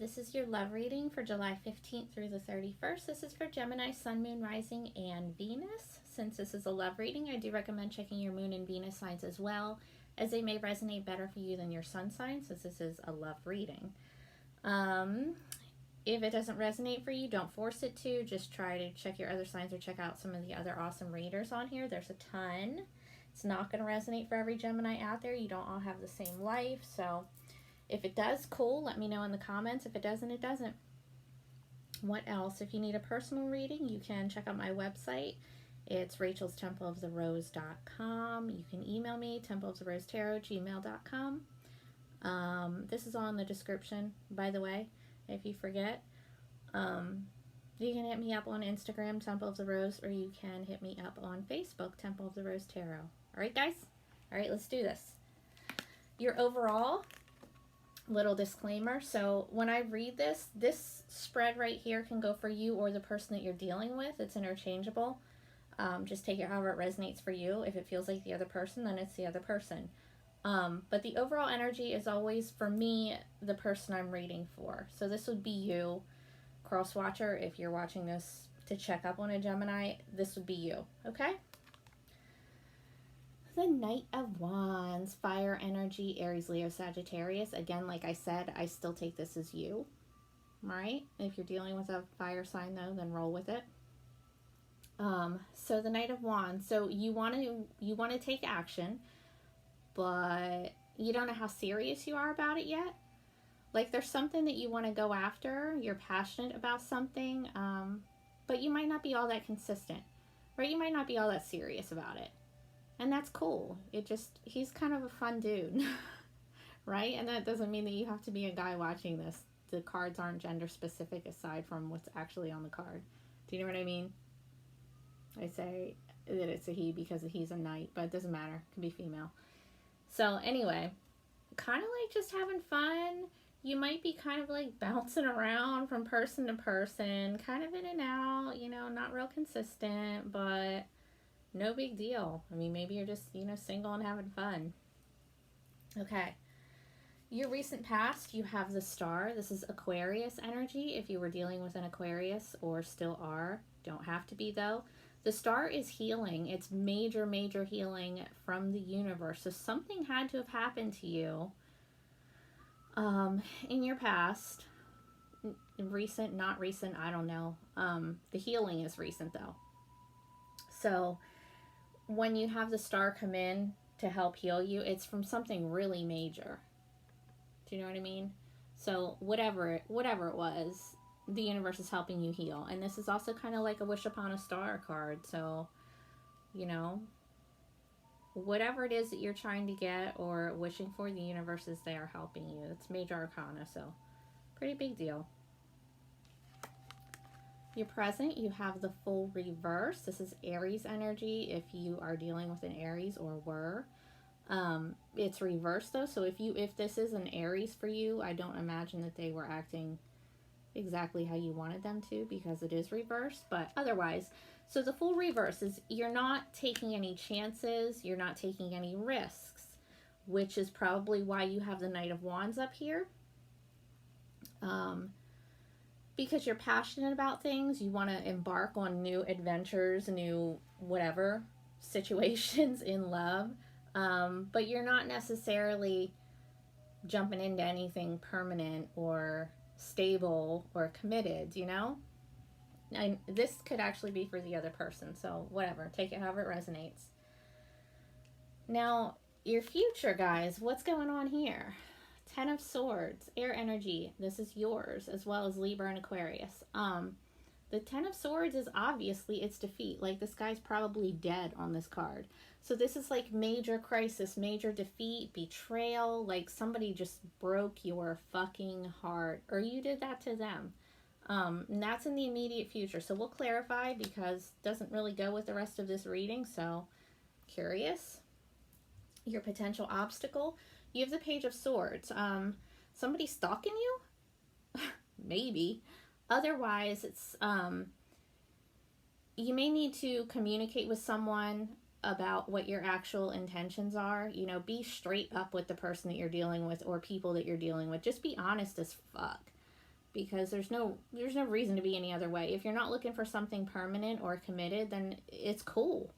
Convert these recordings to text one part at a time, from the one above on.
This is your love reading for July 15th through the 31st. This is for Gemini, Sun, Moon, Rising, and Venus. Since this is a love reading, I do recommend checking your Moon and Venus signs as well, as they may resonate better for you than your Sun sign, since this is a love reading. If it doesn't resonate for you, don't force it to. Just try to check your other signs or check out some of the other awesome readers on here. There's a ton. It's not going to resonate for every Gemini out there. You don't all have the same life, so if it does, cool, let me know in the comments. If it doesn't, it doesn't. What else? If you need a personal reading, you can check out my website. It's rachelstempleoftherose.com. You can email me, templeoftherosetarot@gmail.com. This is all in the description, by the way, if you forget. You can hit me up on Instagram, Temple of the Rose, or you can hit me up on Facebook, Temple of the Rose Tarot. All right, guys? All right, let's do this. Your overall little disclaimer. So when I read this spread right here can go for you or the person that you're dealing with. It's interchangeable. Just take it however it resonates for you. If it feels like the other person, then it's the other person. But the overall energy is always, for me, the person I'm reading for. So this would be you, cross watcher. If you're watching this to check up on a Gemini, this would be you. Okay? The Knight of Wands, fire energy, Aries, Leo, Sagittarius. Again, like I said, I still take this as you, right? If you're dealing with a fire sign, though, then roll with it. So the Knight of Wands. So you want to take action, but you don't know how serious you are about it yet. Like there's something that you want to go after. You're passionate about something, but you might not be all that consistent, right? You might not be all that serious about it. And that's cool. He's kind of a fun dude, right? And that doesn't mean that you have to be a guy watching this. The cards aren't gender specific aside from what's actually on the card. Do you know what I mean? I say that it's a he because he's a knight, but it doesn't matter. It can be female. So anyway, kind of like just having fun. You might be kind of like bouncing around from person to person, kind of in and out, not real consistent, but no big deal. I mean, maybe you're just, single and having fun. Okay. Your recent past, you have the Star. This is Aquarius energy. If you were dealing with an Aquarius or still are, don't have to be though. The Star is healing. It's major, major healing from the universe. So something had to have happened to you in your past. Recent, not recent, I don't know. The healing is recent though. So when you have the Star come in to help heal you, it's from something really major. Do you know what I mean? So whatever it was, the universe is helping you heal. And this is also kind of like a wish upon a star card. So, whatever it is that you're trying to get or wishing for, the universe is there helping you. It's major arcana, so pretty big deal. Your present, you have the Full reverse. This is Aries energy if you are dealing with an Aries or were. It's reversed though, so if this is an Aries for you, I don't imagine that they were acting exactly how you wanted them to because it is reversed, but otherwise, so the Full reverse is you're not taking any chances, you're not taking any risks, which is probably why you have the Knight of Wands up here. Because you're passionate about things, you want to embark on new adventures, new whatever situations in love, but you're not necessarily jumping into anything permanent or stable or committed, and this could actually be for the other person, so whatever, take it however it resonates. Now your future, guys, what's going on here? Ten of Swords, air energy. This is yours, as well as Libra and Aquarius. The Ten of Swords is obviously its defeat. Like, this guy's probably dead on this card. So this is like major crisis, major defeat, betrayal. Like, somebody just broke your fucking heart, or you did that to them. And that's in the immediate future. So we'll clarify because it doesn't really go with the rest of this reading. So, curious. Your potential obstacle. You have the Page of Swords. Somebody stalking you? Maybe. Otherwise, it's you may need to communicate with someone about what your actual intentions are. Be straight up with the person that you're dealing with or people that you're dealing with. Just be honest as fuck. because there's no reason to be any other way. If you're not looking for something permanent or committed, then it's cool.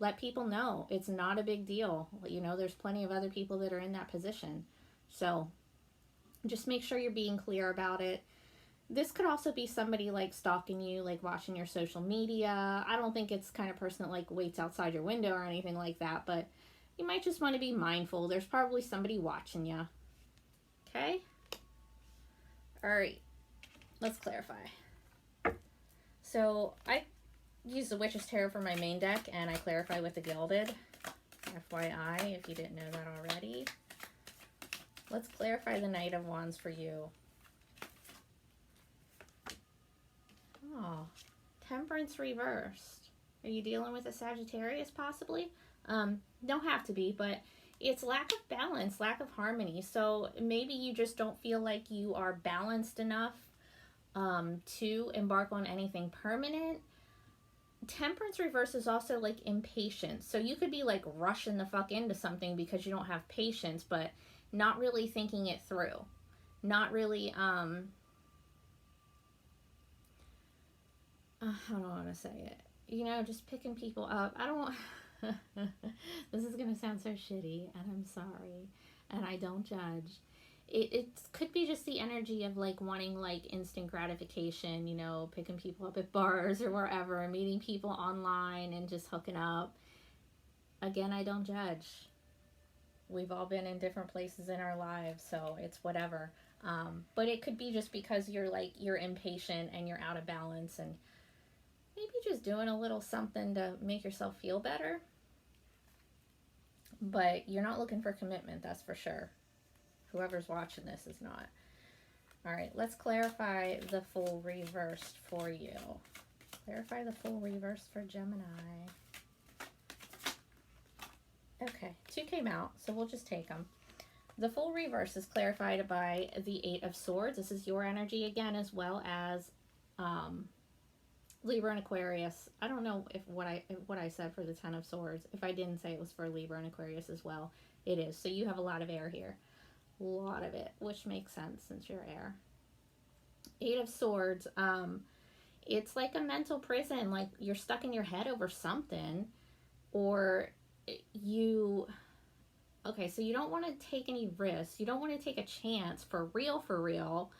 Let people know it's not a big deal. You know, there's plenty of other people that are in that position. So just make sure you're being clear about it. This could also be somebody like stalking you, like watching your social media. I don't think it's the kind of person that like waits outside your window or anything like that, but you might just want to be mindful. There's probably somebody watching you. Okay? All right. Let's clarify. So I use the Witch's Tarot for my main deck, and I clarify with the Gilded. FYI, if you didn't know that already. Let's clarify the Knight of Wands for you. Oh, Temperance reversed. Are you dealing with a Sagittarius possibly? Don't have to be, but it's lack of balance, lack of harmony. So maybe you just don't feel like you are balanced enough to embark on anything permanent. Temperance reverse is also like impatience. So you could be like rushing the fuck into something because you don't have patience, but not really thinking it through. Not really, how do I want to say it? You know, just picking people up. I don't, this is going to sound so shitty, and I'm sorry, and I don't judge. It could be just the energy of like wanting like instant gratification, you know, picking people up at bars or wherever, meeting people online and just hooking up. Again, I don't judge. We've all been in different places in our lives, so it's whatever. But it could be just because you're impatient and you're out of balance, and maybe just doing a little something to make yourself feel better. But you're not looking for commitment, that's for sure. Whoever's watching this is not. All right, let's clarify the full reversed for you. Clarify the full reversed for Gemini. Okay, 2 came out, so we'll just take them. The full reverse is clarified by the 8 of Swords. This is your energy again, as well as Libra and Aquarius. I don't know if what I said for the 10 of Swords. If I didn't say it was for Libra and Aquarius as well, it is. So you have a lot of air here. A lot of it, which makes sense since you're air. 8 of Swords, it's like a mental prison. Like you're stuck in your head over something, or okay, so you don't want to take any risks. You don't want to take a chance for real,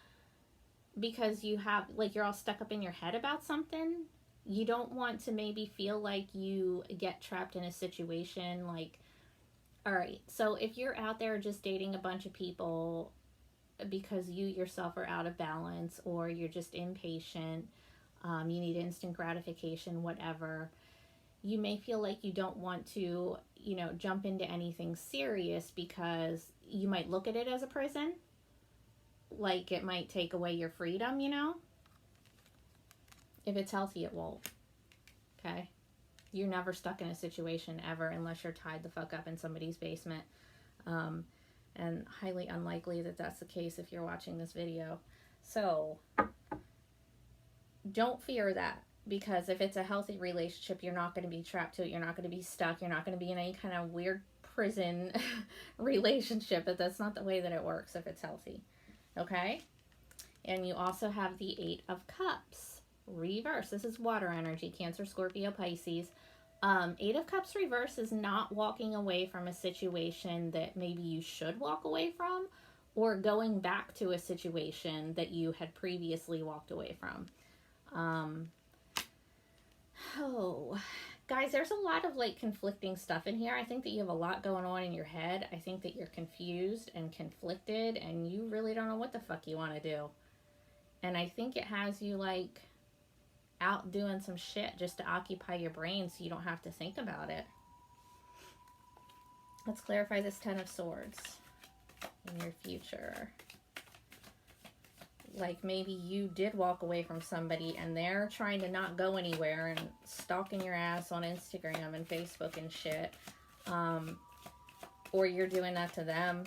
because you have, like, you're all stuck up in your head about something. You don't want to maybe feel like you get trapped in a situation like, all right, so if you're out there just dating a bunch of people because you yourself are out of balance, or you're just impatient, you need instant gratification, whatever, you may feel like you don't want to, you know, jump into anything serious because you might look at it as a prison. Like it might take away your freedom, you know? If it's healthy, it won't. Okay? You're never stuck in a situation ever unless you're tied the fuck up in somebody's basement. And highly unlikely that that's the case if you're watching this video. So, don't fear that. Because if it's a healthy relationship, you're not going to be trapped to it. You're not going to be stuck. You're not going to be in any kind of weird prison relationship. But that's not the way that it works if it's healthy. Okay? And you also have the 8 of Cups. Reverse. This is water energy. Cancer, Scorpio, Pisces. 8 of Cups reverse is not walking away from a situation that maybe you should walk away from, or going back to a situation that you had previously walked away from. Oh, guys, there's a lot of like conflicting stuff in here. I think that you have a lot going on in your head. I think that you're confused and conflicted, and you really don't know what the fuck you want to do. And I think it has you like out doing some shit just to occupy your brain so you don't have to think about it. Let's clarify this 10 of Swords in your future. Like maybe you did walk away from somebody and they're trying to not go anywhere and stalking your ass on Instagram and Facebook and shit. Or you're doing that to them.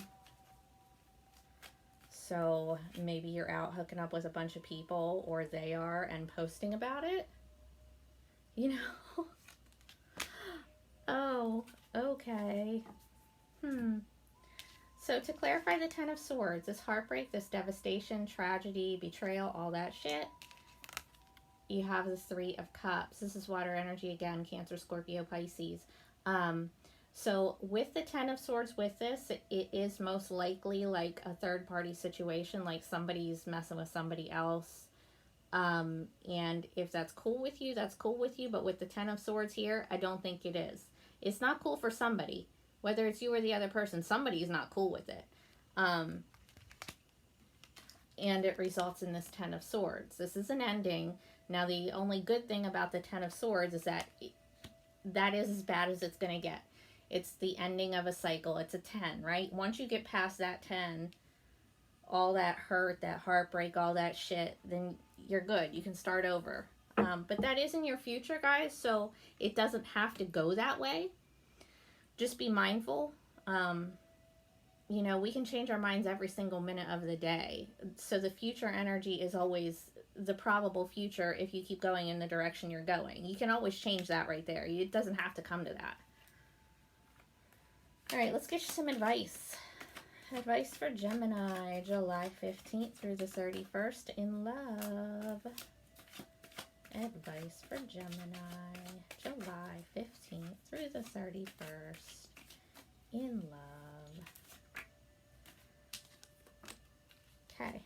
So maybe you're out hooking up with a bunch of people, or they are, and posting about it. You know? Oh, okay. So to clarify the Ten of Swords, this heartbreak, this devastation, tragedy, betrayal, all that shit, you have the Three of Cups. This is water energy again, Cancer, Scorpio, Pisces. So with the Ten of Swords with this, it is most likely like a third party situation, like somebody's messing with somebody else. And if that's cool with you, that's cool with you. But with the Ten of Swords here, I don't think it is. It's not cool for somebody. Whether it's you or the other person, somebody's not cool with it. And it results in this Ten of Swords. This is an ending. Now, the only good thing about the Ten of Swords is that that is as bad as it's going to get. It's the ending of a cycle. It's a 10, right? Once you get past that 10, all that hurt, that heartbreak, all that shit, then you're good. You can start over. But that is in your future, guys, so it doesn't have to go that way. Just be mindful. You know, we can change our minds every single minute of the day. So the future energy is always the probable future if you keep going in the direction you're going. You can always change that right there. It doesn't have to come to that. All right, let's get you some advice. Advice for Gemini, July 15th through the 31st in love. Advice for Gemini, July 15th through the 31st in love. Okay.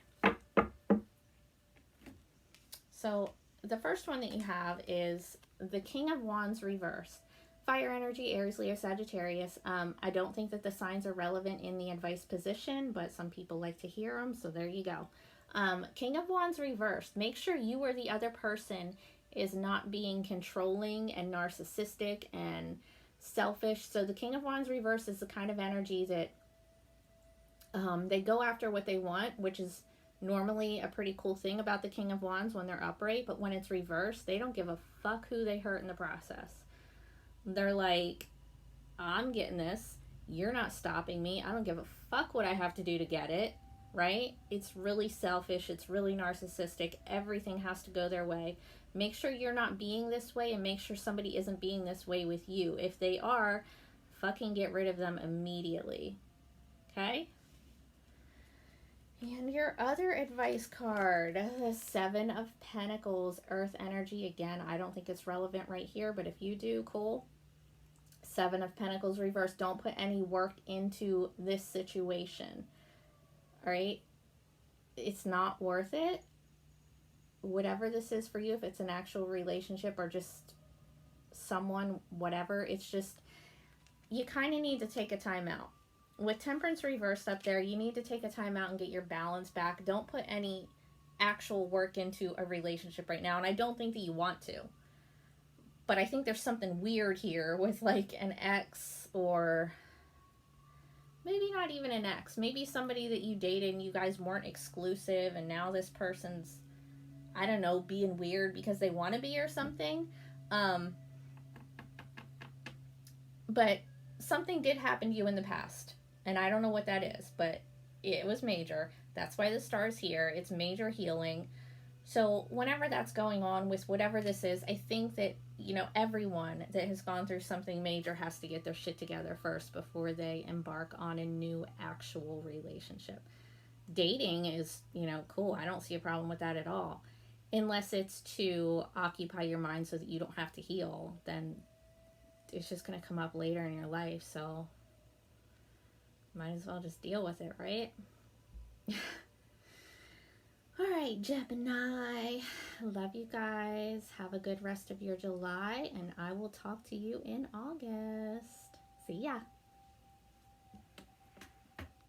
So the first one that you have is the King of Wands reversed. Fire energy, Aries, Leo, Sagittarius. I don't think that the signs are relevant in the advice position, but some people like to hear them, so there you go. King of Wands reversed. Make sure you or the other person is not being controlling and narcissistic and selfish. So the King of Wands reversed is the kind of energy that they go after what they want, which is normally a pretty cool thing about the King of Wands when they're upright, but when it's reversed, they don't give a fuck who they hurt in the process. They're like, I'm getting this. You're not stopping me. I don't give a fuck what I have to do to get it, right? It's really selfish. It's really narcissistic. Everything has to go their way. Make sure you're not being this way, and make sure somebody isn't being this way with you. If they are, fucking get rid of them immediately. Okay? And your other advice card, the Seven of Pentacles, Earth energy. Again, I don't think it's relevant right here, but if you do, cool. Seven of Pentacles reversed. Don't put any work into this situation. All right? It's not worth it. Whatever this is for you, if it's an actual relationship or just someone, whatever, it's just, you kind of need to take a time out. With Temperance reversed up there, you need to take a time out and get your balance back. Don't put any actual work into a relationship right now, and I don't think that you want to. But I think there's something weird here with like an ex, or maybe not even an ex. Maybe somebody that you dated and you guys weren't exclusive, and now this person's, I don't know, being weird because they want to be or something. But something did happen to you in the past, and I don't know what that is, but it was major. That's why the star's here. It's major healing. So whenever that's going on with whatever this is, I think that, you know, everyone that has gone through something major has to get their shit together first before they embark on a new actual relationship. Dating is, you know, cool. I don't see a problem with that at all. Unless it's to occupy your mind so that you don't have to heal, then it's just going to come up later in your life. So might as well just deal with it, right? All right, Gemini. Love you guys. Have a good rest of your July, and I will talk to you in August. See ya.